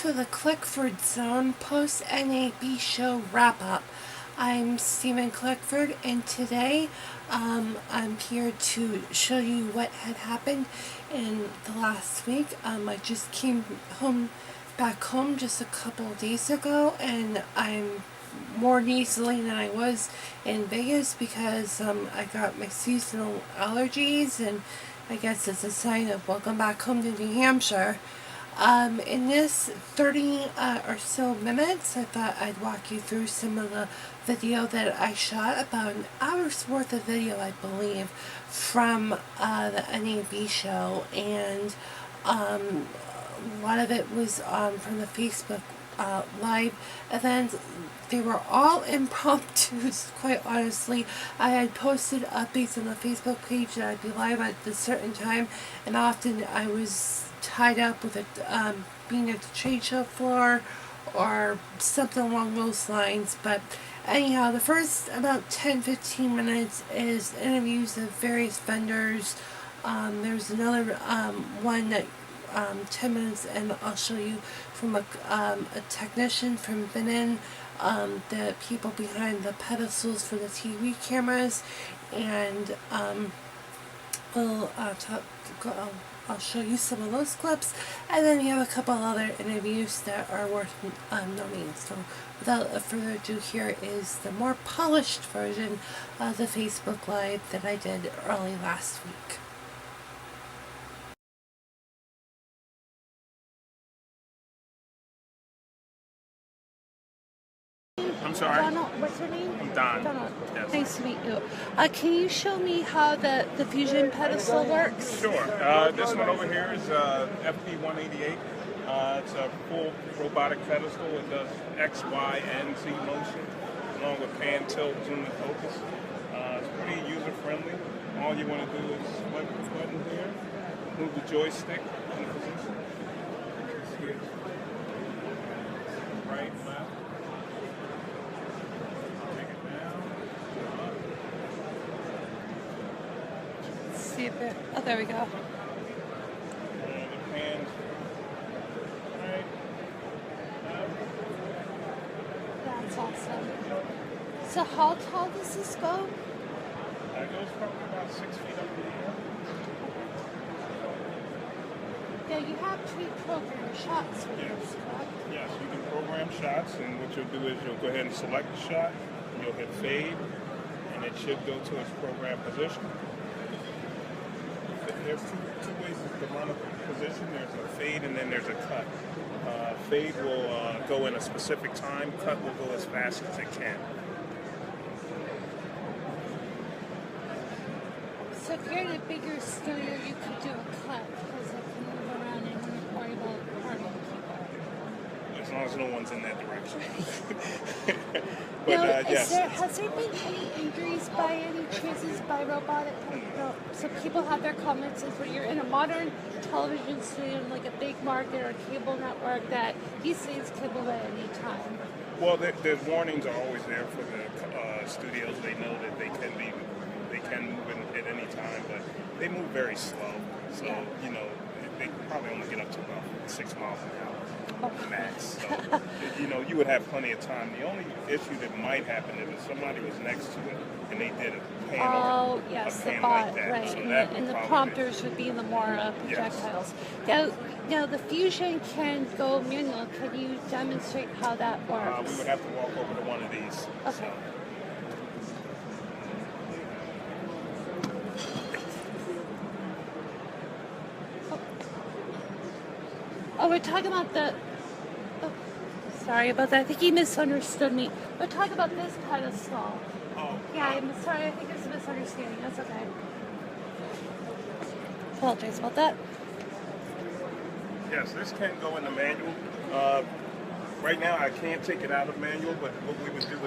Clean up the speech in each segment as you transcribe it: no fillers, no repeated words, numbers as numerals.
To the Clickford Zone post NAB Show wrap up. I'm Stephen Clickford, and today I'm here to show you what had happened in the last week. I just came back home just a couple of days ago, and I'm more nasally than I was in Vegas because I got my seasonal allergies, and I guess it's a sign of welcome back home to New Hampshire. In this 30 or so minutes, I thought I'd walk you through some of the video that I shot, about an hour's worth of video, I believe, from the NAB show, and a lot of it was from the Facebook live events. They were all impromptus, quite honestly. I had posted updates on the Facebook page that I'd be live at a certain time, and often I was tied up with it being at the trade show floor or something along those lines. But anyhow, the first about 10-15 minutes is interviews of various vendors. There's another one that 10 minutes, and I'll show you from a technician from Vinten, the people behind the pedestals for the TV cameras, and I'll show you some of those clips, and then we have a couple other interviews that are worth noting. So without further ado, here is the more polished version of the Facebook Live that I did early last week. I'm sorry? Donald, what's your name? I'm Don. Donald. Yes. Nice to meet you. Can you show me how the fusion pedestal works? Sure. This one over here is FP188. It's a full robotic pedestal. It does X, Y, and Z motion, along with pan, tilt, zoom, and focus. It's pretty user-friendly. All you want to do is select the button here, move the joystick in position. Right, left. See if it, oh, there we go. And the pan, right, left. That's awesome. So how tall does this go? That goes probably about 6 feet up in the air. Yeah, you have pre-programmed shots for this, correct? Yes, you can program shots, and what you'll do is you'll go ahead and select the shot, you'll hit fade, and it should go to its programmed position. There's two ways to run a position. There's a fade and then there's a cut. Fade will go in a specific time, cut will go as fast as it can. So if you're in a bigger studio, you could do a cut because it can move around and not worry about harming people. As long as no one's in that direction. Now, Yes. has there been any injuries by any chances by robotic? No. So people have their comments is when you're in a modern television studio, like a big market or cable network, that these things can move at any time. Well, the warnings are always there for the studios. They know that they can move at any time, but they move very slow. So, you know, they probably only get up to about 6 miles an hour max. So, you know, you would have plenty of time. The only issue that might happen is if somebody was next to it and they did a pan Oh, yes, the bot, like that. right. So And the prompters would be the more projectiles. Yes. Now, the fusion can go manual. Can you demonstrate how that works? We would have to walk over to one of these. Okay. So. Oh, we're talking about the... Oh, sorry about that. I think he misunderstood me. We're talking about this pedestal. Oh. Yeah, I'm sorry. I think it's a misunderstanding. That's okay. Apologize about that. Yes, this can go into manual. Right now, I can't take it out of manual, but what we would do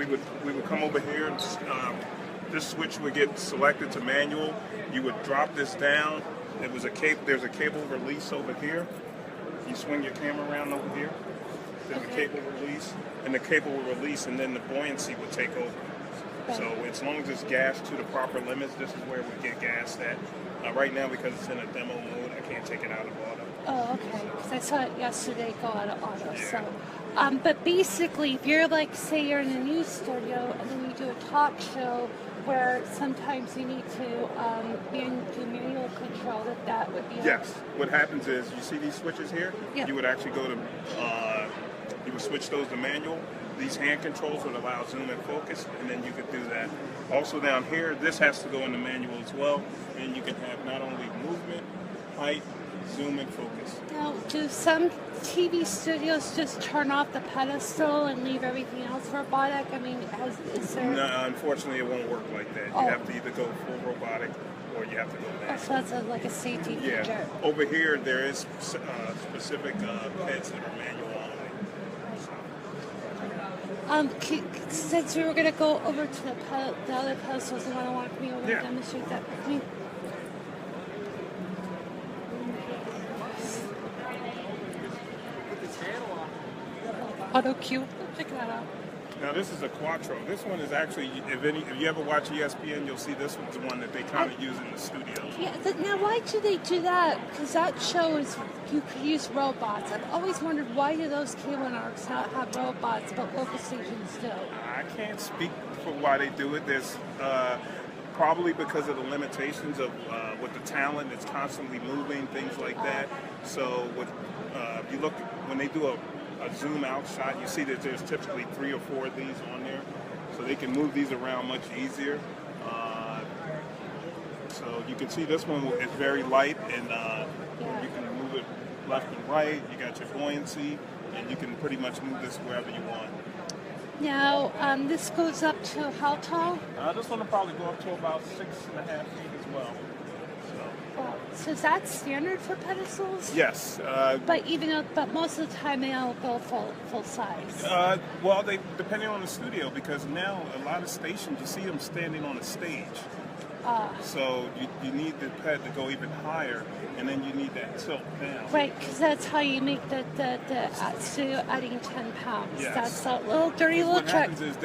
is we would come over here and this switch would get selected to manual. You would drop this down. There's a cable release over here. You swing your camera around over here. There's a cable release, and the cable will release, and then the buoyancy will take over. So as long as it's gassed to the proper limits, this is where we get gassed at. Right now, because it's in a demo mode, I can't take it out of auto. Oh, okay. Because I saw it yesterday go out of auto. So, but basically, if you're like, say, you're in a news studio and then you do a talk show where sometimes you need to do manual control, that would be. Yes. What happens is you see these switches here. Yeah. You would actually go to. You would switch those to manual. These hand controls would allow zoom and focus, and then you could do that. Also down here, this has to go into manual as well, and you can have not only movement, height, zoom and focus. Now, do some TV studios just turn off the pedestal and leave everything else robotic? I mean, is there... No, unfortunately, it won't work like that. You have to either go full robotic or you have to go back. So that's like a safety feature. Yeah. Over here, there is specific heads that are manual only. Since we were going to go over to the other pedestals, and I want to come over and demonstrate that with me. Auto cue. Check that out. Now this is a Quattro. This one is actually, if you ever watch ESPN, you'll see this one's the one that they kind of use in the studios. Yeah. Now, why do they do that? Because that show is you could use robots. I've always wondered why do those cable networks not have robots, but local stations do. I can't speak for why they do it. There's probably because of the limitations of with the talent, it's constantly moving, things like that. So if you look when they do a zoom out shot, you see that there's typically 3 or 4 of these on there, so they can move these around much easier. So you can see this one is very light, and you can move it left and right. You got your buoyancy, and you can pretty much move this wherever you want. Now, this goes up to how tall? This one will probably go up to about 6.5 feet as well. So is that standard for pedestals? Yes. But most of the time they don't go full size. Well, depending on the studio, because now a lot of stations you see them standing on a stage. So you need the ped to go even higher, and then you need that tilt down. Right, because that's how you make the studio adding 10 pounds. Yes. That's a little dirty little trick. What happens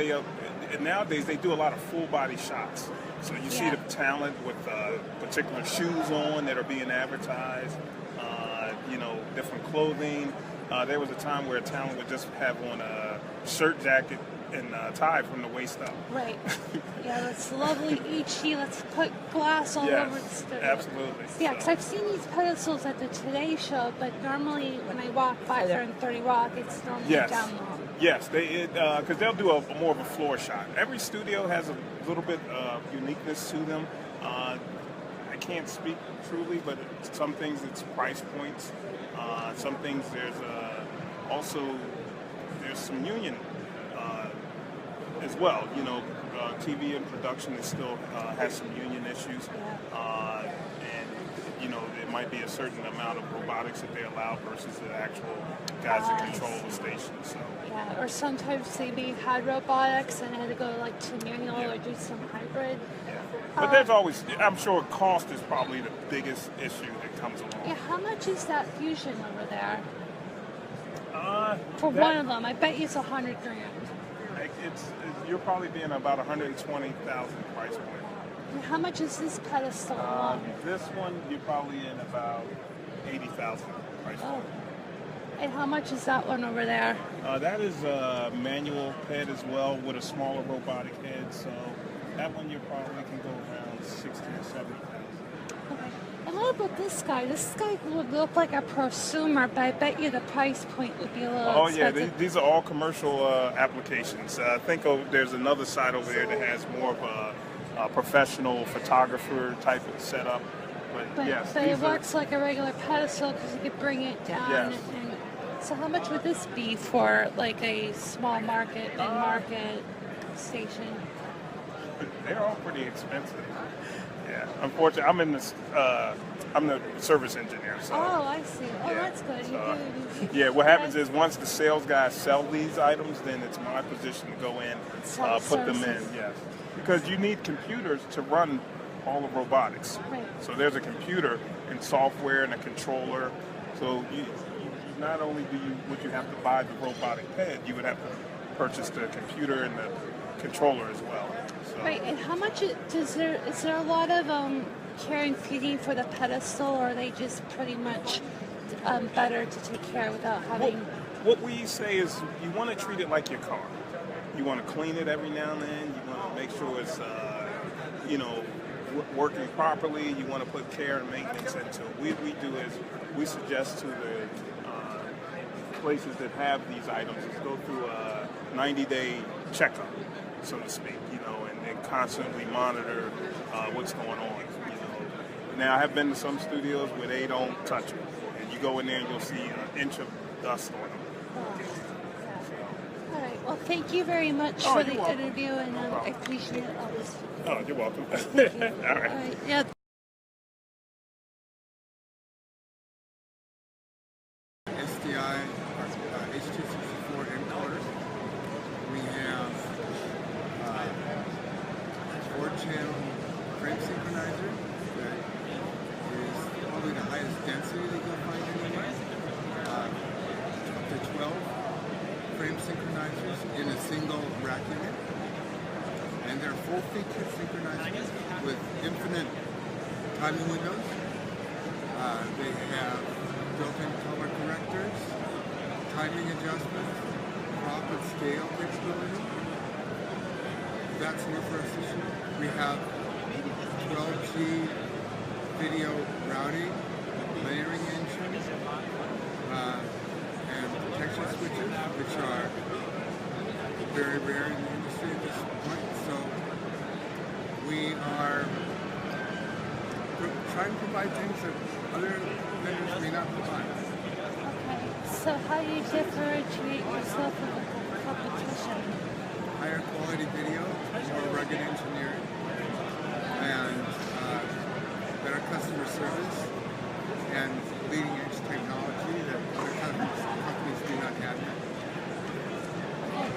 is nowadays they do a lot of full body shots. So you see the talent with particular shoes on that are being advertised, different clothing. There was a time where a talent would just have on a shirt, jacket, and tie from the waist up. Right. Yeah, that's lovely HE. Let's put glass all over the studio. Absolutely. Yeah, because I've seen these pedestals at the Today Show, but normally when I walk by there in 30 Rock, it's normally down low. Yes, because they'll do more of a floor shot. Every studio has a little bit of uniqueness to them. I can't speak truly, but some things it's price points. Some things there's some union as well. TV and production is still has some union issues, and there might be a certain amount of robotics that they allow versus the actual guys that control the station. So. Yeah, or sometimes they may had robotics and had to go to manual or do some hybrid. Yeah. But there's always, I'm sure cost is probably the biggest issue that comes along. Yeah, how much is that Fusion over there? For one of them, I bet you it's $100,000. You're probably being about 120,000 price point. And how much is this pedestal? This one you're probably in about 80,000 price point. And how much is that one over there? That is a manual ped as well with a smaller robotic head. So that one you probably can go around 60 or 70,000. Okay. And what about this guy? This guy would look like a prosumer, but I bet you the price point would be a little expensive. Yeah, these are all commercial applications. I think there's another side over there that has more of a professional photographer type of setup. But yes, it works like a regular pedestal because you could bring it down. Yes. So how much would this be for like a small market, mid-market station? They're all pretty expensive. Yeah, unfortunately, I'm the service engineer. So. Oh, I see. Oh, yeah. That's good. Yeah, what happens is once the sales guys sell these items, then it's my position to go in, put them in. Yes, because you need computers to run all of robotics. Right. So there's a computer and software and a controller. So you not only would you have to buy the robotic ped, you would have to purchase the computer and the controller as well. So. Right, and how much is there a lot of care and feeding for the pedestal, or are they just pretty much better to take care of without having... What we say is you want to treat it like your car. You want to clean it every now and then. You want to make sure it's, working properly. You want to put care and maintenance into it. What we do is we suggest to the places that have these items is go through a 90-day checkup, so to speak, and constantly monitor what's going on. Now, I have been to some studios where they don't touch it, and you go in there and you'll see an inch of dust on them. All right. Well, thank you very much for the interview, and I appreciate all this. Oh, you're welcome. Thank you. All right. All right. Yeah. SDI, H.264 encoders. We have 4-channel frame synchronizer that is probably the highest density that you'll find anywhere. Up to 12 frame synchronizers in a single rack unit. And they're full-featured synchronizers with infinite timing windows. They have built-in color correctors, timing adjustments, crop and scale flexibility. That's new for us this year. We have 12G video routing, layering engine, and protection switches, which are very rare in the industry at this point. So we are trying to provide things that other vendors may not provide. Okay. So how do you differentiate yourself from the competition? Higher quality video, more rugged engineering, and better customer service, and leading edge technology that other companies do not have yet.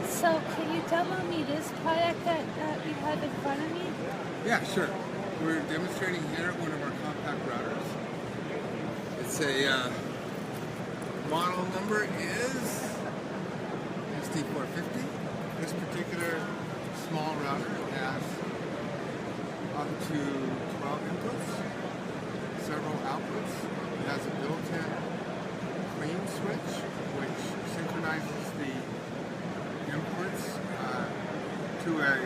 So can you demo me this product that you have in front of me? Yeah, sure. We're demonstrating here one of our compact routers. It's a model number is ST450. This particular small router has up to 12 inputs, several outputs. It has a built-in clean switch, which synchronizes the inputs to a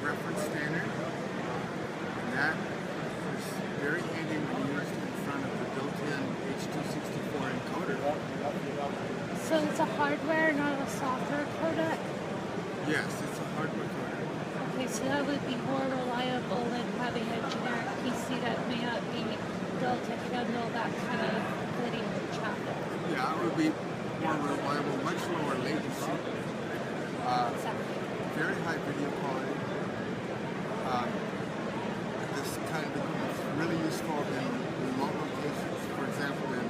reference standard. And that is very handy when used in front of the built-in H.264 encoder. So it's a hardware, not a software codec? Yes, it's a hardware coder. Okay, so that would be more reliable than having a generic PC that may not be built to handle that kind of video traffic. Yeah, it would be more reliable, much lower latency. Exactly. Very high video quality. This kind of equipment is really useful in remote locations. For example, in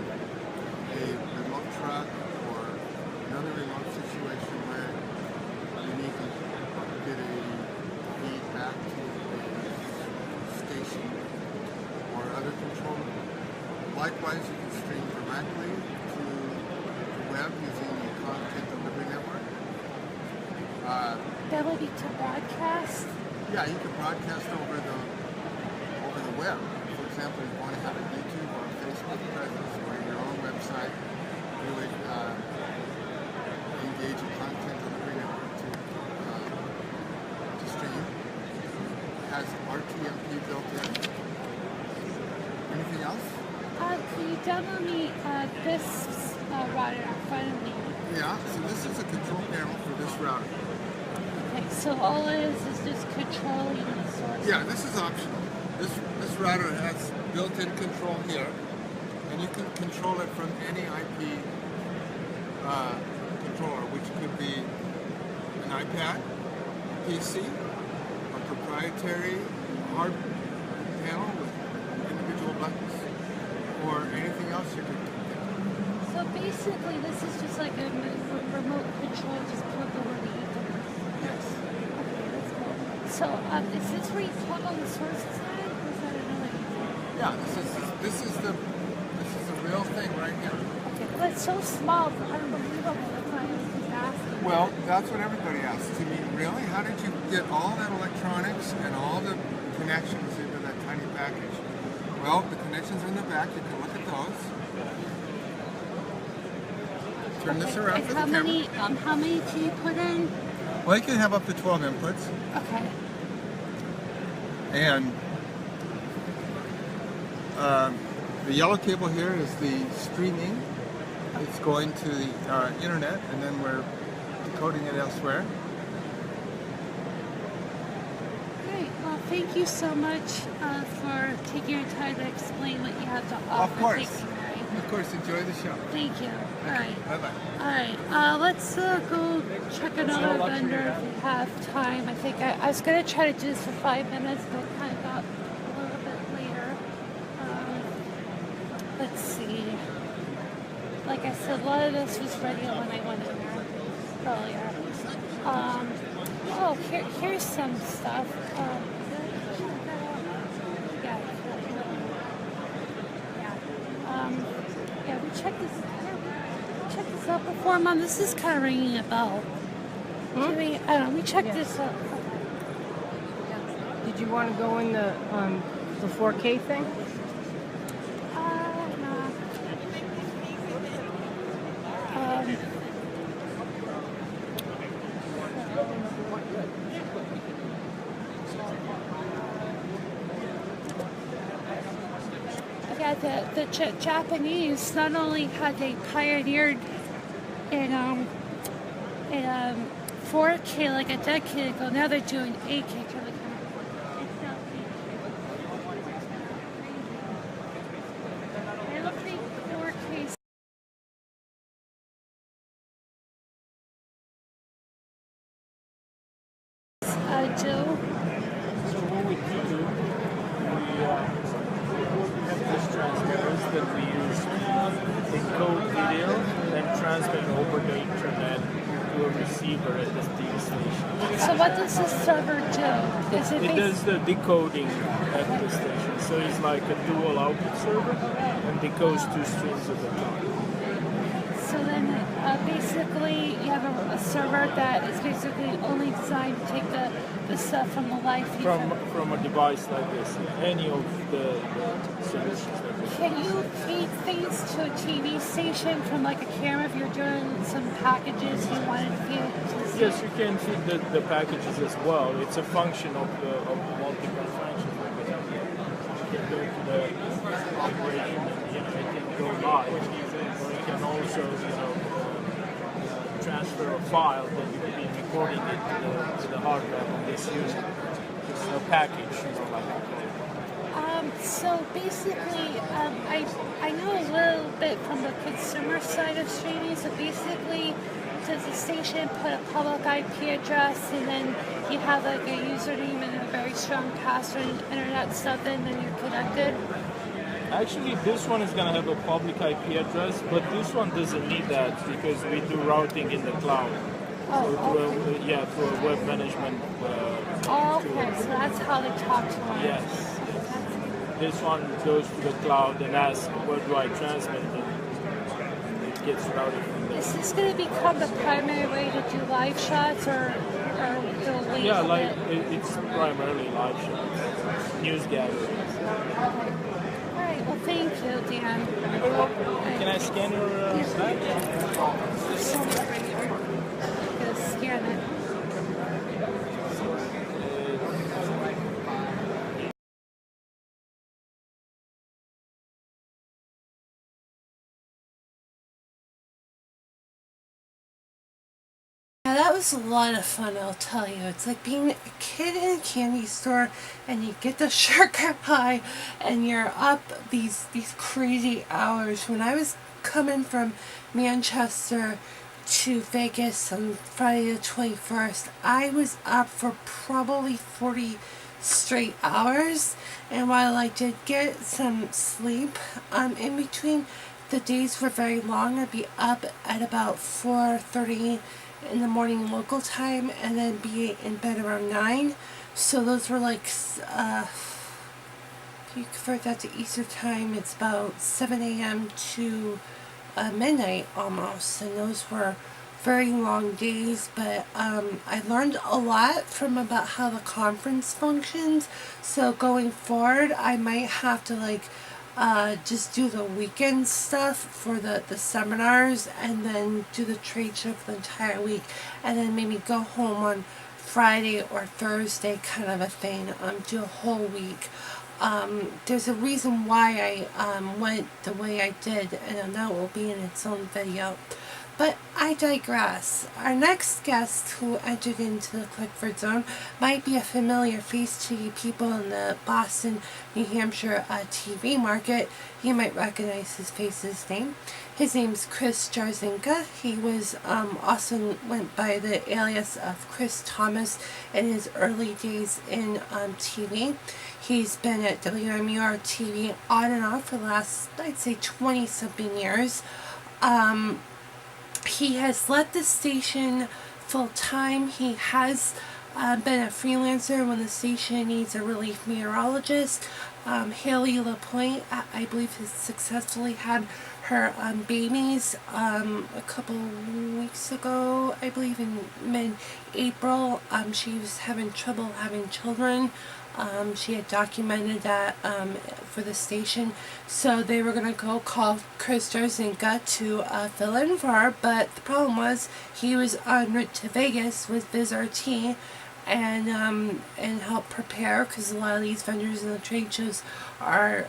a remote truck or another remote situation where you need to get a feed back to a station or other control. Likewise, you can stream directly to the web using the content delivery network. That would be to broadcast? Yeah, you can broadcast over the web. For example, you want to have a YouTube or a Facebook presence or your own website, you would engage a content delivery network to stream. It has RTMP built in. Anything else? Can you demo me this router in front of me? Yeah, so this is a control panel for this router. Okay, so all it is just controlling the source. Yeah, this is optional. This router has built-in control here, and you can control it from any IP controller, which could be an iPad, PC, a proprietary hard panel with individual buttons, or anything else you could do. So basically, this is just like a remote control, just plug over the Ethernet. Yes. Okay, that's cool. So is this where you plug on the source side, or is that another Ethernet? Yeah, this is the real thing right here. Okay, but it's so small, it's unbelievable. That's why I was just asking. Well, that's what everybody asks me. Really? How did you get all that electronics and all the connections into that tiny package? Well, the connections are in the back. You can look at those. turn this around And for the camera. how many can you put in? Well, you can have up to 12 inputs. Okay. And the yellow cable here is the streaming. It's going to the internet, and then we're decoding it elsewhere. Great. Well, thank you so much for taking your time to explain what you have to offer. Of course. Thank you, Mary. Of course, enjoy the show. Thank you. All right. Bye-bye. All right. Let's go check another vendor if we have time. I think I was going to try to do this for 5 minutes, but it kind of got a little bit later. Let's see. Like I said, a lot of this was ready when I went in there earlier. Oh, here's some stuff. Yeah, we checked this out before, Mom. This is kind of ringing a bell. I don't know. We checked this out. Did you want to go in the 4K thing? No. Yeah, the Japanese not only had they pioneered in 4K like a decade ago, now they're doing 8K. I don't think 4K. Joe. So what we do, we have these transmitters that we use to encode video and transmit over the internet to a receiver at the TV station. So what does this server do? Is It does the decoding at the station. So it's like a dual output server and decodes two streams at a time. So then basically you have a server that is basically only designed to take the stuff from the live feed. From a device like this, any of the solutions that we Can you feed things to a TV station from like a camera if you're doing some packages you want to feed it to the station? Yes, you can feed the packages as well. It's a function of multiple functions. Like we have here. You can go to the operation and it can go live, or you can also transfer a file that you can be recording it to the hard drive on this unit. It's a package, like that. So basically, I know a little bit from the consumer side of streaming. So basically, does the station put a public IP address and then you have like a username and a very strong password and internet stuff in, then you're connected? Actually, this one is going to have a public IP address, but this one doesn't need that because we do routing in the cloud. Through a web management. Okay, so that's how they talk to one. Yes. This one goes to the cloud and asks, where do I transmit? And it gets routed from there. Is this going to become the primary way to do live shots, or will wait? Yeah, it's primarily live shots, news gatherings. Okay. All right. Well, thank you, Dan. Can I scan your slide? I'm going to scan it. Yeah, that was a lot of fun, I'll tell you. It's like being a kid in a candy store and you get the sugar high and you're up these crazy hours. When I was coming from Manchester to Vegas on Friday the 21st, I was up for probably 40 straight hours, and while I did get some sleep in between, the days were very long. I'd be up at about 4:30 in the morning local time and then be in bed around 9. So those were like, if you convert that to Easter time, it's about 7 a.m. to midnight almost, and those were very long days, but I learned a lot from about how the conference functions. So going forward, I might have to just do the weekend stuff for the seminars, and then do the trade show for the entire week, and then maybe go home on Friday or Thursday kind of a thing, do a whole week. There's a reason why I went the way I did, and that will be in its own video. But I digress. Our next guest who entered into the Clickford zone might be a familiar face to you people in the Boston, New Hampshire TV market. You might recognize his face, name. His name's Chris Jarzynka. He was also went by the alias of Chris Thomas in his early days in TV. He's been at WMUR-TV on and off for the last, I'd say, 20-something years. He has led the station full-time. He has been a freelancer when the station needs a relief meteorologist. Haley LaPointe, I believe, has successfully had her babies a couple weeks ago, I believe in mid-April. She was having trouble having children. She had documented that for the station, so they were going to go call Chris Jarzynka to fill in for her, but the problem was he was en route to Vegas with VizRT and help prepare, because a lot of these vendors in the trade shows are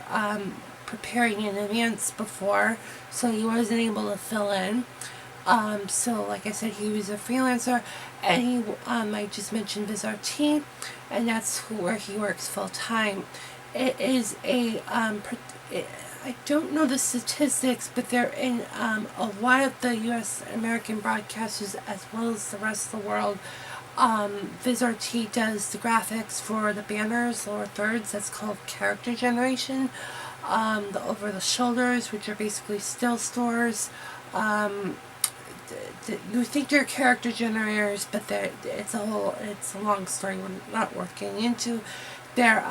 preparing in advance before, so he wasn't able to fill in. So like I said, he was a freelancer, and he, I just mentioned VizRT, and that's where he works full time. It is a, I don't know the statistics, but they're in a lot of the U.S. American broadcasters as well as the rest of the world. VizRT does the graphics for the banners, lower thirds, that's called character generation. The over the shoulders, which are basically still stores. You think they're character generators, but it's a long story we're not worth getting into. They're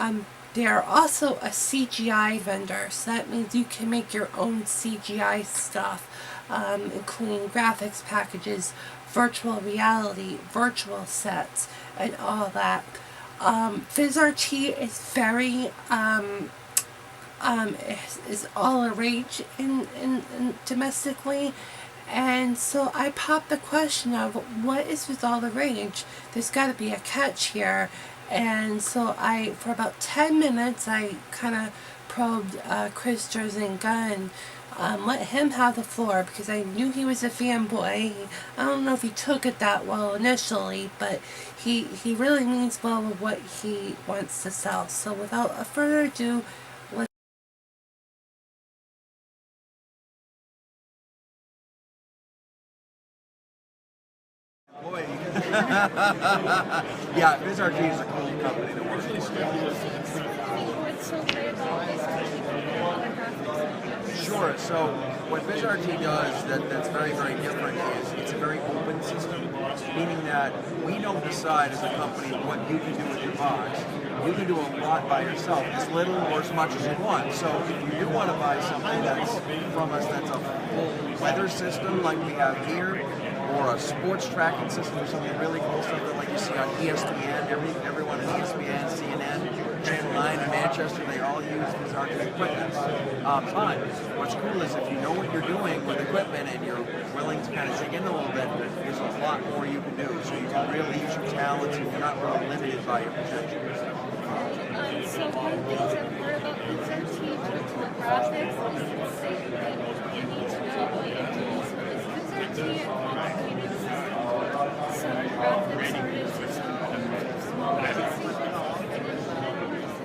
also a CGI vendor, so that means you can make your own CGI stuff, including graphics packages, virtual reality, virtual sets, and all that. VizRT is very is all a rage in domestically. And so I popped the question of, what is with all the rage? There's got to be a catch here. And so for about 10 minutes, I kind of probed Chris Jarzynka and let him have the floor, because I knew he was a fanboy. I don't know if he took it that well initially, but he really means well with what he wants to sell. So without further ado, yeah, VizRT is a cool company to work for. What's so great about this? Sure. So what VizRT does that's very, very different is it's a very open system, meaning that we don't decide as a company what you can do with your box. You can do a lot by yourself, as little or as much as you want. So if you do want to buy something that's from us that's a full weather system like we have here, or a sports tracking system, or something really cool, something like you see on ESPN, everyone on ESPN, CNN, Channel 9 in Manchester, they all use VizRT equipment. But what's cool is if you know what you're doing with equipment and you're willing to kind of dig in a little bit, there's a lot more you can do. So you can really use your talents and you're not really limited by your projections. So one thing to learn about VizRT for graphics is that you need to know what you're doing. So is VizRT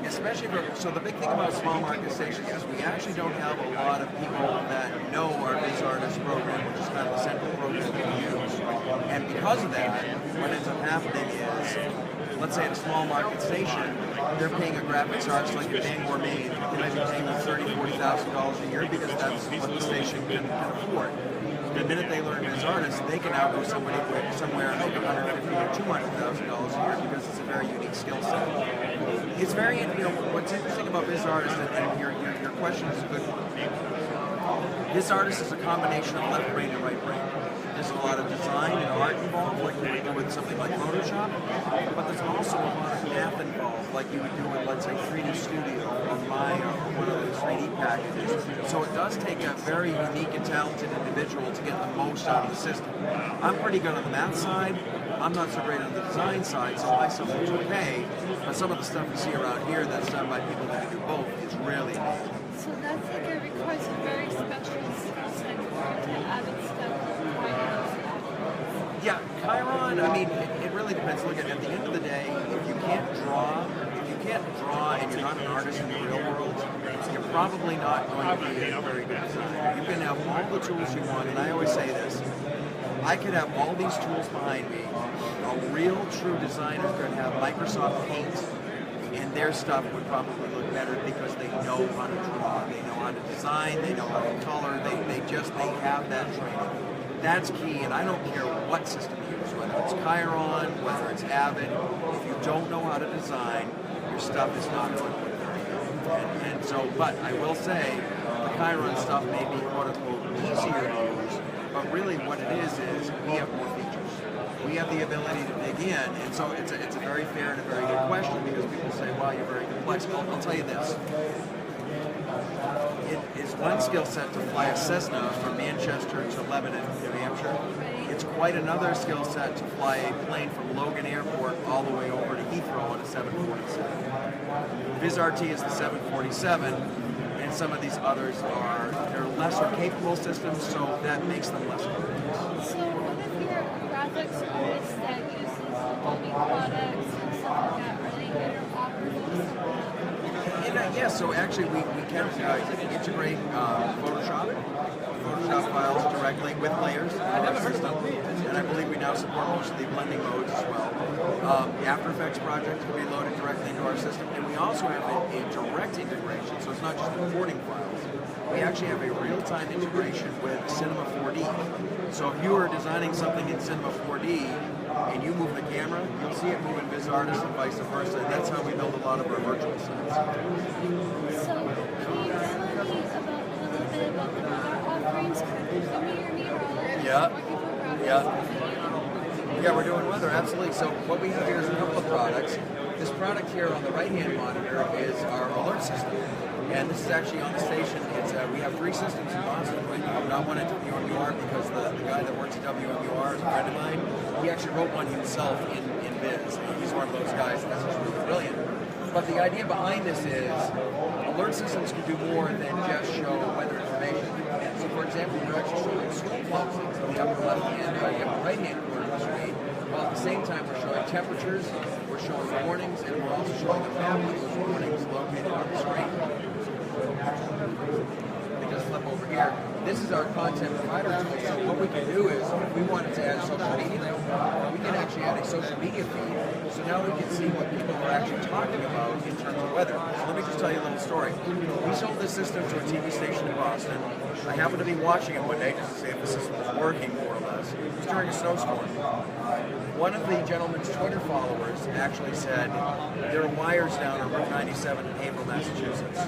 especially so the big thing about small market stations is we actually don't have a lot of people that know our Viz Artist program, which is kind of the central program that we use. And because of that, what ends up happening is, let's say at a small market station, they're paying a graphics artist like a Dan Gourmet, they might be paying them $30,000, $40,000 a year because that's what the station can afford. The minute they learn Viz Artist, they can now go somewhere and make $150,000 or $200,000 a year because it's a very unique skill set. It's very, what's interesting about Viz Artist, and your question is a good one. Viz Artist is a combination of left brain and right brain. There's a lot of design and a lot art involved, like you would do with something like Photoshop, but there's also a lot of math involved, like you would do with, let's say, 3D Studio or Maya or one of those 3D packages. So it does take a very unique and talented individual to get the most out of the system. I'm pretty good on the math side. I'm not so great on the design side, so my stuff looks okay. But some of the stuff you see around here that's done by people that can do both is really amazing. So that's like it requires a very special skill set compared to Avid stuff like Yeah, Chiron, I mean, it really depends. Look, at the end of the day, if you can't draw and you're not an artist in the real world, you're probably not going to be a very good designer. You can have all the tools you want, and I always say this, I could have all these tools behind me. A real, true designer could have Microsoft Paint, and their stuff would probably look better because they know how to draw, they know how to design, they know how to color, they have that training. That's key, and I don't care what system you use, whether it's Chiron, whether it's Avid. If you don't know how to design, your stuff is not going to look very good. And so, but I will say, the Chiron stuff may be quote-unquote easier to use, but really what it is we have more features. We have the ability to dig in, and so it's a very fair and a very good question because people say, well, you're very complex. Well, I'll tell you this. It is one skill set to fly a Cessna from Manchester to Lebanon, New Hampshire. It's quite another skill set to fly a plane from Logan Airport all the way over to Heathrow on a 747. VizRT is the 747, and some of these others they're lesser capable systems, so that makes them less complex. So what if you're a graphics artist that uses Adobe products and stuff like that? Are they interoperable? Yeah, so actually we can integrate Photoshop files directly with layers in our system, and I believe we now support most of the blending modes as well. After Effects projects can be loaded directly into our system, and we also have a direct integration, so it's not just importing files. We actually have a real-time integration with Cinema 4D. So if you are designing something in Cinema 4D, and you move the camera, you'll see it move in VizArtist and vice versa. And that's how we build a lot of our virtual sets. So can you tell me a little bit about the other offerings? Give me your neurologist. Yeah, we're doing weather, absolutely. So what we have here is a couple of products. This product here on the right-hand monitor is our alert system. And this is actually on the station. We have 3 systems in Boston right now. Not one at WMUR because the guy that works at WMUR is a friend of mine. He actually wrote one himself in Viz. He's one of those guys that's just really brilliant. But the idea behind this is alert systems can do more than just show weather information. So for example, we're actually showing storm closings on the upper left-hand or the upper right-hand corner of the screen. While at the same time we're showing temperatures, we're showing warnings, and we're also showing the map of those warnings located on the screen. Let me just flip over here. This is our content provider tool. So what we can do is, if we wanted to add social media, we can actually add a social media feed. So now we can see what people are actually talking about in terms of weather. So let me just tell you a little story. We sold this system to a TV station in Boston. I happened to be watching it one day just to see if the system was working, more or less. It was during a snowstorm. One of the gentleman's Twitter followers actually said, there are wires down on Route 97 in Haverhill, Massachusetts.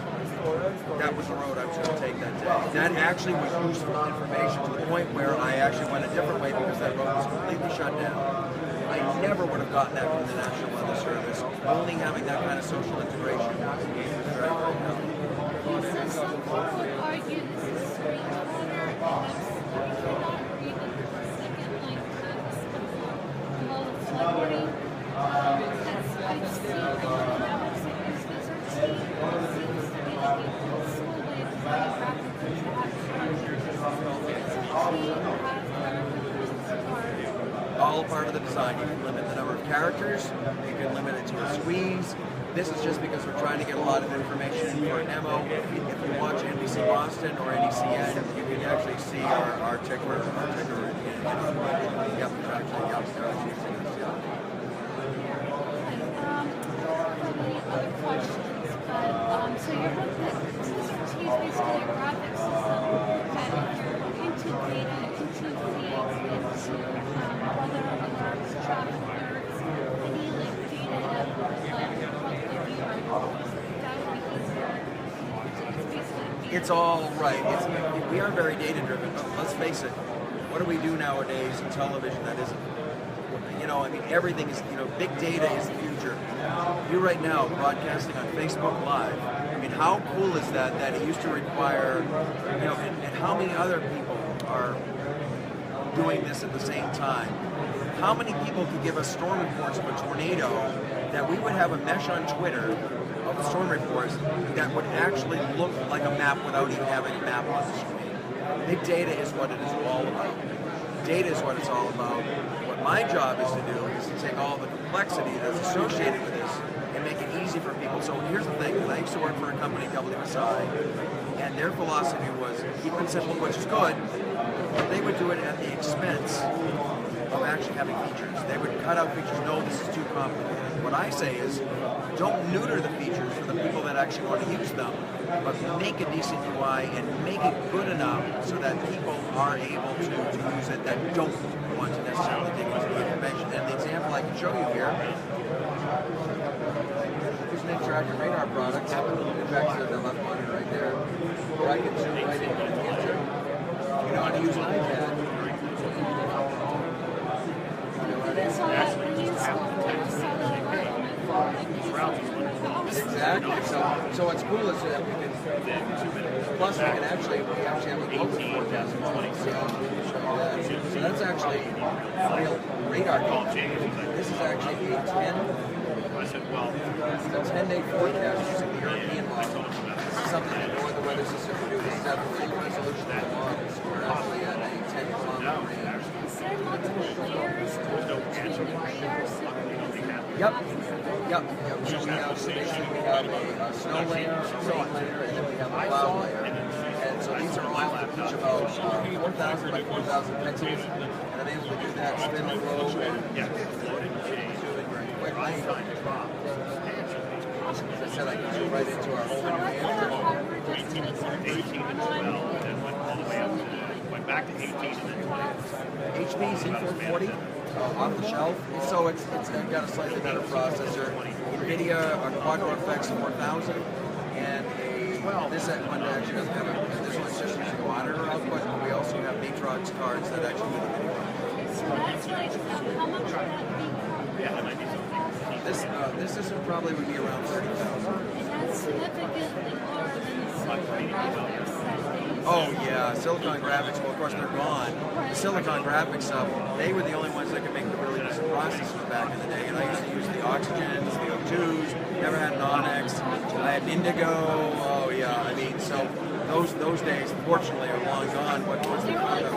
That was the road I was going to take that day. That actually was useful information to the point where I actually went a different way because that road was completely shut down. I never would have gotten that from the National Weather Service. Only having that kind of social integration was very, very helpful. So some people would argue this is screen corner, and I cannot read the second line text below the celebrity. I've seen networks that use VizRT. It seems to be like a old school way of doing graphics to All part of the design. You can limit the number of characters, you can limit it to a squeeze. This is just because we're trying to get a lot of information for a demo. If you watch NBC Boston or NECN, you can actually see our ticker. Yep, actually, other questions, but so you're hoping that VizRT is basically a graphics system that you're into data, into feeds, into weather alerts, traffic alerts, any like data that would help the viewer. That would be easier. It's basically it's all right. We are very data driven, but let's face it, What do we do nowadays in television that isn't? You know, I mean, everything is, you know, big data is the future. You right now broadcasting on Facebook Live. I mean, how cool is that? That it used to require, you know, and how many other people are doing this at the same time? How many people could give us storm reports of a tornado that we would have a mesh on Twitter of the storm reports that would actually look like a map without even having a map on the screen? Big data is what it is all about. Data is what it's all about. What my job is to do is to take all the complexity that's associated with this and make it easy for people. So here's the thing, I used to work for a company, WSI, and their philosophy was keep it simple, which is good, but they would do it at the expense of actually having features. They would cut out features, no, this is too complicated. What I say is, don't neuter the features for the people that actually want to use them, but make a decent UI and make it good enough so that people are able to use it that don't want to necessarily dig into the information. And the example I can show you here, here's an interactive radar product. In fact, the left monitor right there, where I can zoom right into the picture. You know how to use an iPad. Exactly. So what's cool is that we can. Plus, we actually have a global forecast. So that's actually real radar data. This is actually a 10-day forecast using the European model. This is something that no other weather system can do. This is at the full resolution of the models. We're actually at a 10-kilometer range. Yep. So we have a snow layer, a rain layer, and then we have a cloud layer. And so these are all each about 4,000 by 4,000 pixels, and I'm able to do that spin and flow and do it very quickly. As I said, I can zoom right into our whole new answer. 18 and 12, and then went all the way up to, went back to 18 and then 20. HP Z440 off the shelf, so it's got a slightly better processor. NVIDIA Quadro FX 4000, and this one actually doesn't have this one's just using a monitor output, but we also have Matrox cards that actually do the video. So that's like, how much would that be? Yeah, that might be something. This system probably would be around 30,000. And that's significantly more than the silicon graphics that they use. Oh yeah, Silicon Graphics, well of course they're gone. The Silicon Graphics stuff, they were the only ones that could make the really decent processors back in the day. And I used to use the Oxygens, the O2s, never had an Onyx. I had Indigo, oh yeah, I mean, so those days, fortunately, are long gone. What was the kind of...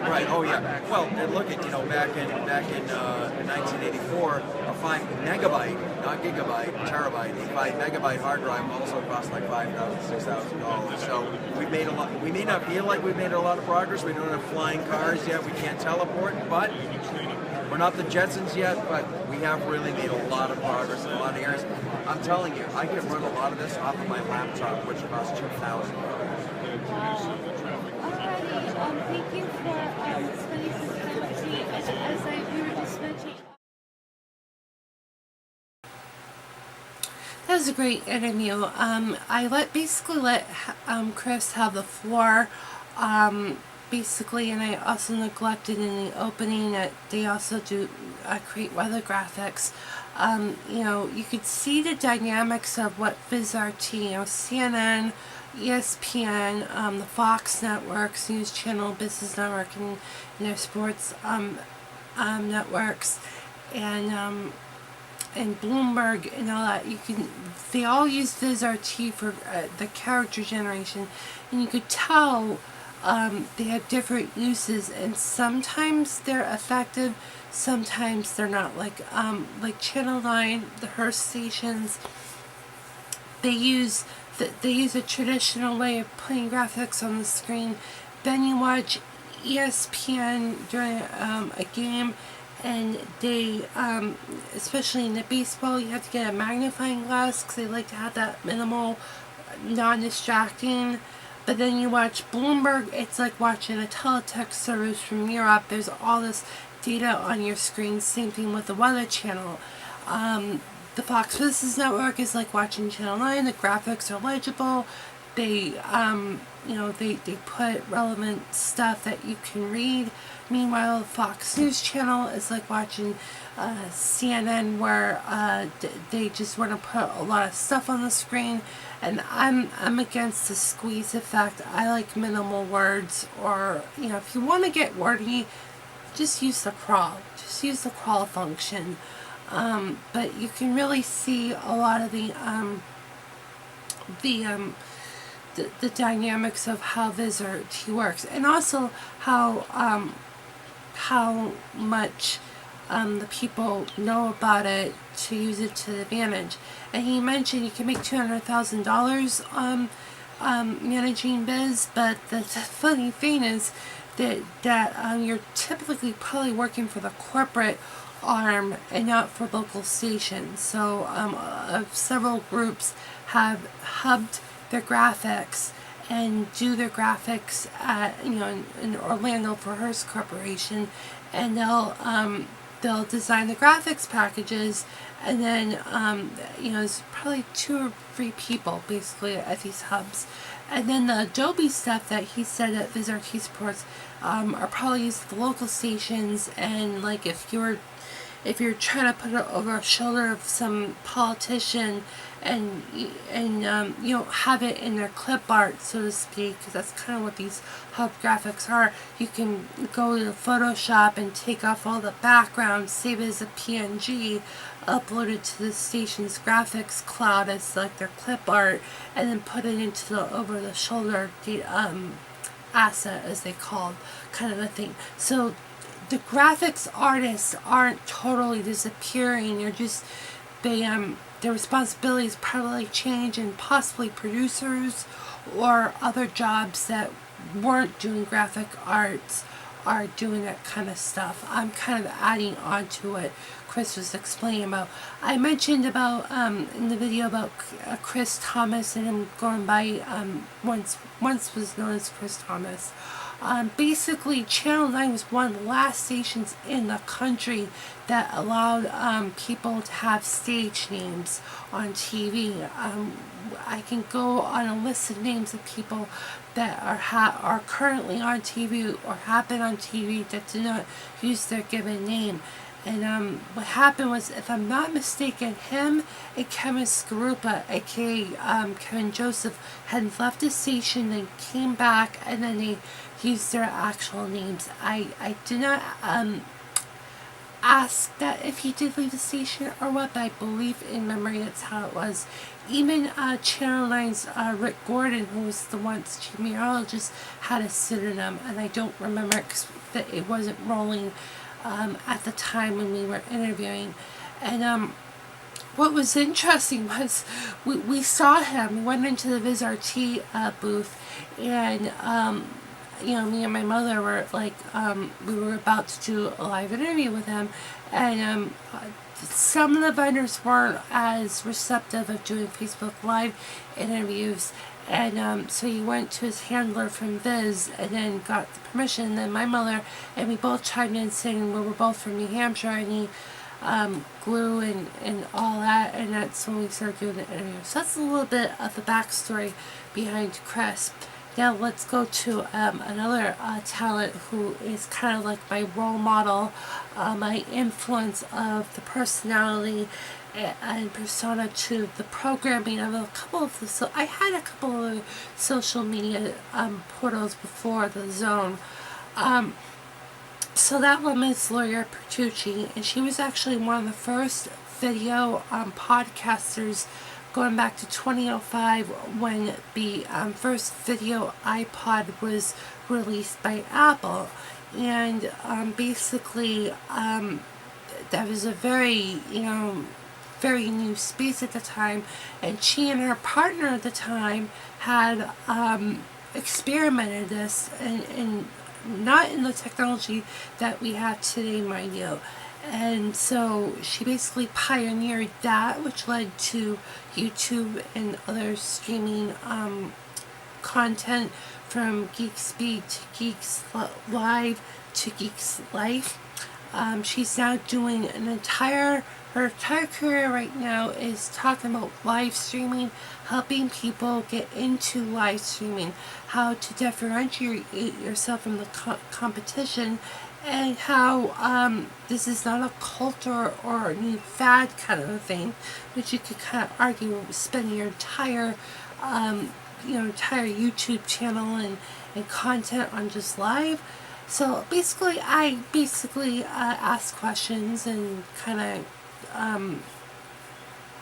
Right. Oh yeah. Well, and look at back in 1984, a 5 megabyte, not gigabyte, terabyte, a 5 megabyte hard drive also cost like $5,000, $6,000. So we've made a lot. We may not feel like we've made a lot of progress. We don't have flying cars yet. We can't teleport, but we're not the Jetsons yet. But we have really made a lot of progress in a lot of areas. I'm telling you, I can run a lot of this off of my laptop, which costs $2,000. Thank you for spending some time with me. As we were just mentioning. That was a great interview. I basically let Chris have the floor, basically, and I also neglected in the opening that they also do create weather graphics. You could see the dynamics of what VizRT, CNN, ESPN, the Fox networks, News Channel, Business Network, and sports networks, and Bloomberg and all that. They all use VizRT for the character generation, and you could tell they have different uses, and sometimes they're effective, sometimes they're not. Like Channel 9, the Hearst stations, they use a traditional way of putting graphics on the screen. Then you watch ESPN during a game, and they, especially in the baseball, you have to get a magnifying glass because they like to have that minimal, non-distracting. But then you watch Bloomberg, it's like watching a teletext service from Europe. There's all this data on your screen. Same thing with the Weather Channel. The Fox Business Network is like watching Channel 9. The graphics are legible. They they put relevant stuff that you can read. Meanwhile, Fox News Channel is like watching CNN, where they just want to put a lot of stuff on the screen. And I'm against the squeeze effect. I like minimal words, or if you want to get wordy, just use the crawl. Just use the crawl function. But you can really see a lot of the dynamics of how VizRT works, and also how much the people know about it to use it to the advantage. And he mentioned you can make $200,000 managing Viz, but the funny thing is that you're typically probably working for the corporate arm and not for local stations. So several groups have hubbed their graphics and do their graphics at in Orlando for Hearst Corporation, and they'll design the graphics packages, and then there's probably 2 or 3 people basically at these hubs, and then the Adobe stuff that he said that VizRT supports are probably used at the local stations. And like if you're trying to put it over a shoulder of some politician and have it in their clip art, so to speak, because that's kind of what these hub graphics are. You can go to Photoshop and take off all the background, save it as a PNG, upload it to the station's graphics cloud as like their clip art, and then put it into the over the shoulder asset, as they called, kind of a thing. So the graphics artists aren't totally disappearing. They're just their responsibilities probably change, and possibly producers or other jobs that weren't doing graphic arts are doing that kind of stuff. I'm kind of adding on to what Chris was explaining about. I mentioned about in the video about Chris Thomas and him going by once was known as Chris Thomas. Basically, Channel 9 was one of the last stations in the country that allowed people to have stage names on TV. I can go on a list of names of people that are currently on TV or have been on TV that do not use their given name. And what happened was, if I'm not mistaken, him and Kevin Skarupa, aka Kevin Joseph, had left the station, then came back, and then they used their actual names. I did not ask that if he did leave the station or what, but I believe in memory that's how it was. Even Channel 9's Rick Gordon, who was the once chief meteorologist, had a pseudonym, and I don't remember that it wasn't rolling at the time when we were interviewing. And what was interesting was we saw him. We went into the VizRT booth, and me and my mother were like, we were about to do a live interview with him, and some of the vendors weren't as receptive of doing Facebook Live interviews, and so he went to his handler from Viz and then got the permission. And then my mother and we both chimed in saying we were both from New Hampshire, and he grew and all that, and that's when we started doing the interview. So that's a little bit of the backstory behind Chris. Now let's go to another talent who is kind of like my role model, my influence of the personality and persona to the programming of a couple of the. So I had a couple of social media portals before the Zone. So that woman is Luria Petrucci, and she was actually one of the first video podcasters, going back to 2005 when the first video iPod was released by Apple. And basically that was a very very new space at the time, and she and her partner at the time had experimented this and not in the technology that we have today, mind you. And so she basically pioneered that, which led to YouTube and other streaming content, from Geek Speed to Geeks Live to Geeks Life. she's now doing her entire career right now is talking about live streaming, helping people get into live streaming, how to differentiate yourself from the competition, and how this is not a cult or a new fad kind of a thing, which you could kind of argue spending your entire entire YouTube channel and content on just live. So basically, I asked questions and kind of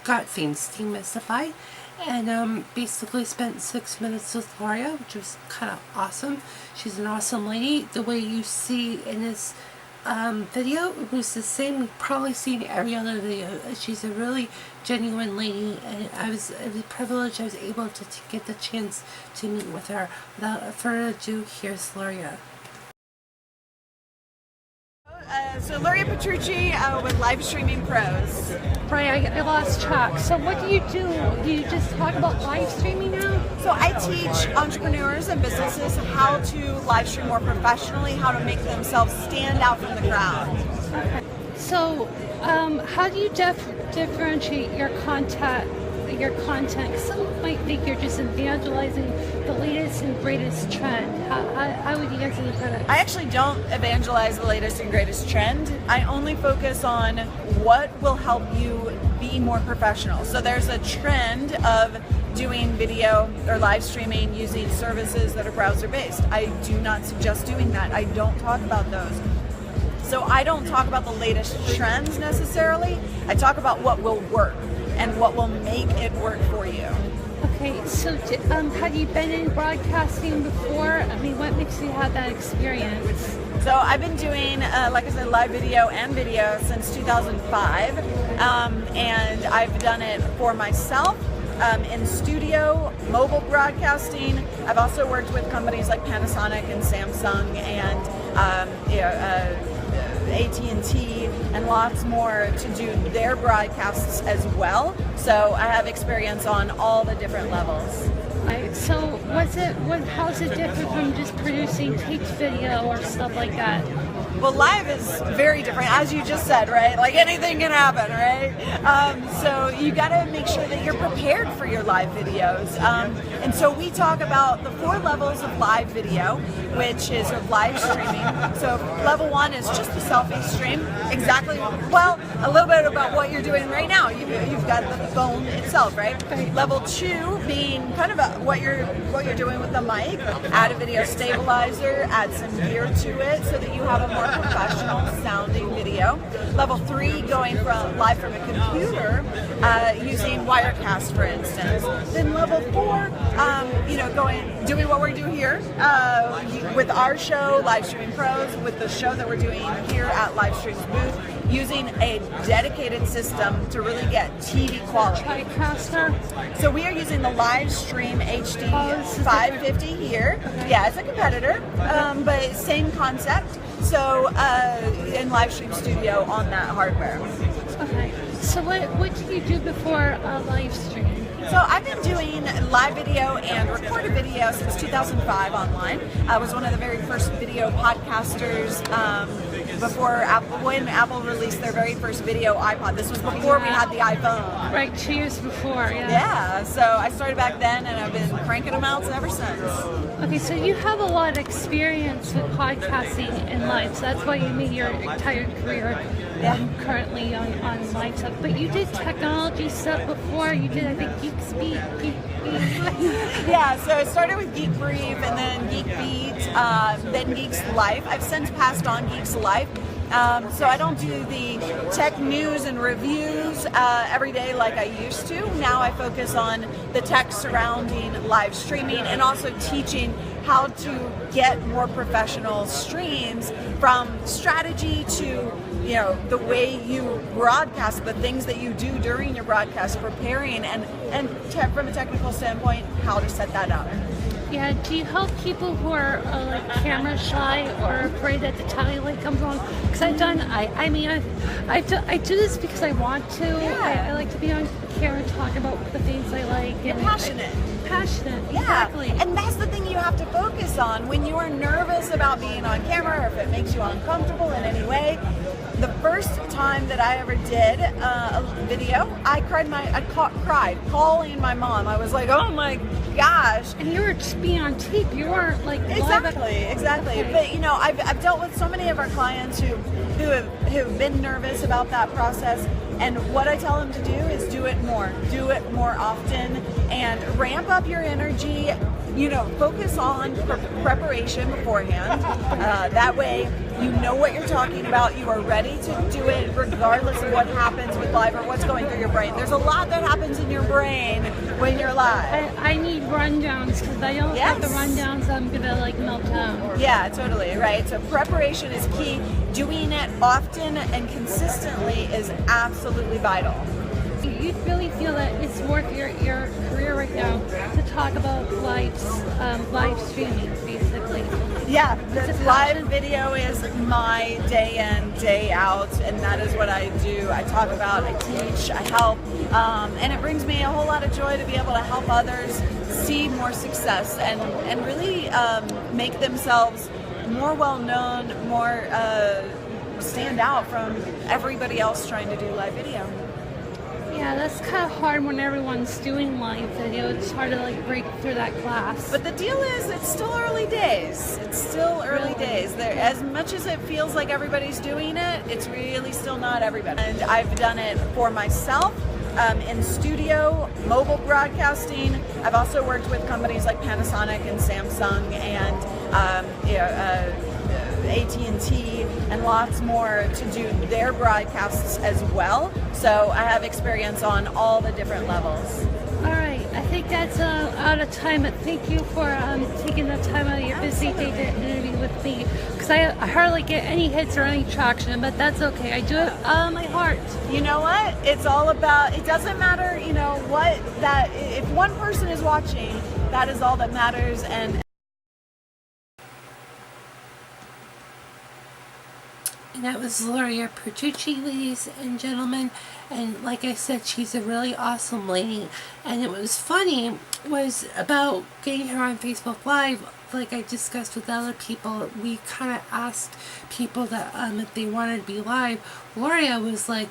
got things demystified, and basically spent 6 minutes with Luria, which was kind of awesome. She's an awesome lady. The way you see in this video, it was the same you've probably seen every other video. She's a really genuine lady, and it was privileged I was able to get the chance to meet with her. Without further ado, here's Luria. So Luria Petrucci with Live Streaming Pros. Right, I lost track. So what do? Do you just talk about live streaming now? So I teach entrepreneurs and businesses how to live stream more professionally, how to make themselves stand out from the crowd. Okay. So how do you differentiate your content? Because some might think you're just evangelizing the latest and greatest trend. How would you guys look at it? I actually don't evangelize the latest and greatest trend. I only focus on what will help you be more professional. So there's a trend of doing video or live streaming using services that are browser based. I do not suggest doing that. I don't talk about those. So I don't talk about the latest trends necessarily. I talk about what will work and what will make it work for you. Okay, so have you been in broadcasting before? I mean, what makes you have that experience? So I've been doing, like I said, live video and video since 2005, and I've done it for myself, in studio, mobile broadcasting. I've also worked with companies like Panasonic and Samsung and AT&T and lots more to do their broadcasts as well. So I have experience on all the different levels. Right. So how's it different from just producing taped video or stuff like that? Well, live is very different, as you just said, right? Like anything can happen, right? So you got to make sure that you're prepared for your live videos. And so we talk about the 4 levels of live video, which is live streaming. So level 1 is just the selfie stream. Exactly, well, a little bit about what you're doing right now. You've got the phone itself, right? Level 2 being kind of what you're doing with the mic. Add a video stabilizer, add some gear to it so that you have a more professional sounding video. Level 3 going from live from a computer using Wirecast, for instance. Then level 4, doing what we do here with our show, Live Streaming Pros, with the show that we're doing here at Livestream's booth, using a dedicated system to really get TV quality. TriCaster? So we are using the Livestream HD 550 here. Yeah, it's a competitor, but same concept. So in Livestream Studio on that hardware. Okay. So what did you do before a live stream? So I've been doing live video and recorded video since 2005 online. I was one of the very first video podcasters before Apple, when Apple released their very first video iPod. This was before we had the iPhone. Right, 2 years before, yeah. Yeah, so I started back then and I've been cranking them out ever since. Okay, so you have a lot of experience with podcasting and live, so that's why you made your entire career currently on live stuff. But you did technology stuff before. You did, I think, Geek Speak. Yeah, so it started with Geek Brief and then Geek Beat, then Geeks Life. I've since passed on Geeks Life. So I don't do the tech news and reviews every day like I used to. Now I focus on the tech surrounding live streaming and also teaching how to get more professional streams, from strategy to the way you broadcast, the things that you do during your broadcast, preparing and from a technical standpoint, how to set that up. Yeah, do you help people who are like camera shy or afraid that the tally light comes on? Because I do this because I want to. Yeah. I like to be on camera and talk about the things I like. You're passionate. passionate. Yeah, Exactly. and that's the thing you have to focus on when you are nervous about being on camera, or if it makes you uncomfortable in any way. The first time that I ever did a video, I cried calling my mom. I was like, oh my gosh. And you were just being on tape. You weren't like live Exactly. Okay. But you know, I've dealt with so many of our clients who've been nervous about that process. And what I tell them to do is do it more often, and ramp up your energy. You know, focus on preparation beforehand. That way, you know what you're talking about. You are ready to do it regardless of what happens with live or what's going through your brain. There's a lot that happens in your brain when you're live. I need rundowns, because I don't have the rundowns, I'm gonna like melt down. Yeah, totally, right? So preparation is key. Doing it often and consistently is absolutely vital. You really feel that it's worth your career right now to talk about live streaming, basically. Yeah, the live video is my day in, day out, and that is what I do. I talk about, I teach, I help, and it brings me a whole lot of joy to be able to help others see more success and really make themselves more well-known, more stand out from everybody else trying to do live video. Yeah, that's kind of hard when everyone's doing live video. It's hard to like break through that glass. But the deal is, it's still early days. It's still early days. There, as much as it feels like everybody's doing it, it's really still not everybody. And I've done it for myself, in studio, mobile broadcasting. I've also worked with companies like Panasonic and Samsung and AT&T and lots more to do their broadcasts as well. So I have experience on all the different levels. All right, I think that's out of time, but thank you for taking the time out of your busy day to interview with me, because I hardly get any hits or any traction, but that's okay. I do it out of my heart. You know what? It's all about, it doesn't matter, you know, if one person is watching, that is all that matters. And that was Luria Petrucci, ladies and gentlemen. And like I said, she's a really awesome lady. And it was funny was about getting her on Facebook Live. Like I discussed with other people, we kind of asked people that if they wanted to be live. Luria was like,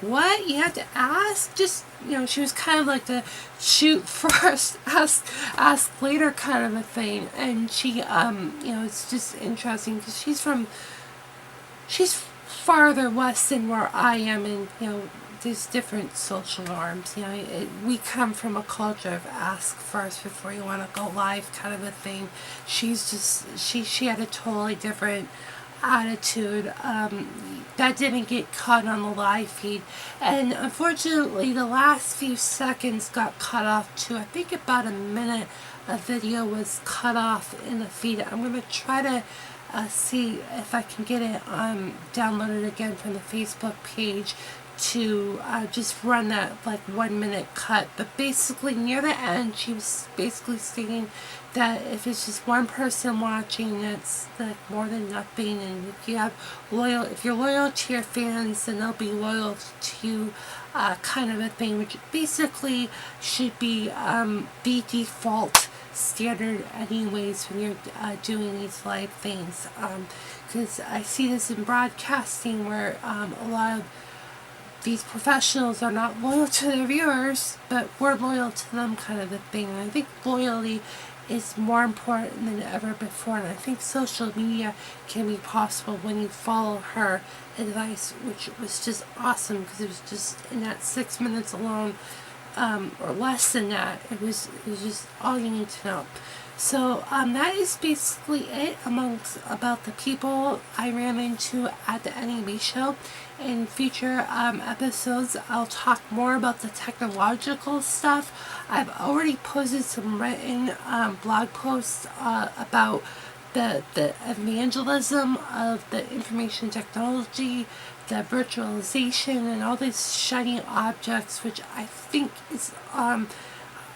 what? You have to ask? Just, you know, she was kind of like the shoot first, ask later kind of a thing. And she, you know, it's just interesting because she's farther west than where I am, and you know, there's different social norms. You know, we come from a culture of ask first before you want to go live kind of a thing. She's just she had a totally different attitude that didn't get caught on the live feed, and unfortunately the last few seconds got cut off too. I think about a minute of video was cut off in the feed. I'm going to try to see if I can get it downloaded again from the Facebook page to just run that like 1 minute cut. But basically near the end she was basically stating that if it's just one person watching, that's like more than nothing, and if you're loyal to your fans, then they'll be loyal to you, kind of a thing, which basically should be the default standard anyways when you're doing these live things, because I see this in broadcasting where a lot of these professionals are not loyal to their viewers, but we're loyal to them kind of a thing. And I think loyalty is more important than ever before, and I think social media can be possible when you follow her advice, which was just awesome, because it was just in that 6 minutes alone, or less than that, it was just all you need to know. So that is basically it about the people I ran into at the NAB show. In future episodes, I'll talk more about the technological stuff. I've already posted some written blog posts about the evangelism of the information technology, the virtualization, and all these shiny objects, which I think is I'm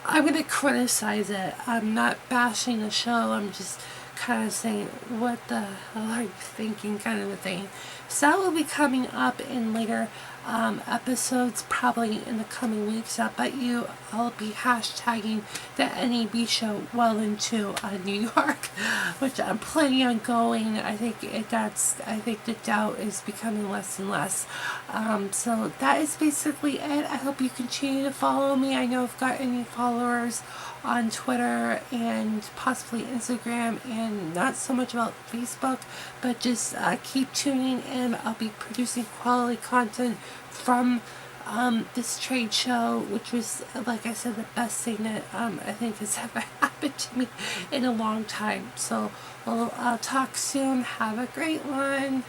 going to criticize it. I'm not bashing the show. I'm just kind of saying, what the hell are you thinking, kind of a thing. So that will be coming up in later episodes probably in the coming weeks. I bet you I'll be hashtagging the NAB show well into New York, which I'm planning on going. I think the doubt is becoming less and less. So that is basically it. I hope you continue to follow me. I know I've got any followers on Twitter and possibly Instagram, and not so much about Facebook, but just keep tuning in. I'll be producing quality content from this trade show, which was, like I said, the best thing that I think has ever happened to me in a long time. So I'll talk soon. Have a great one.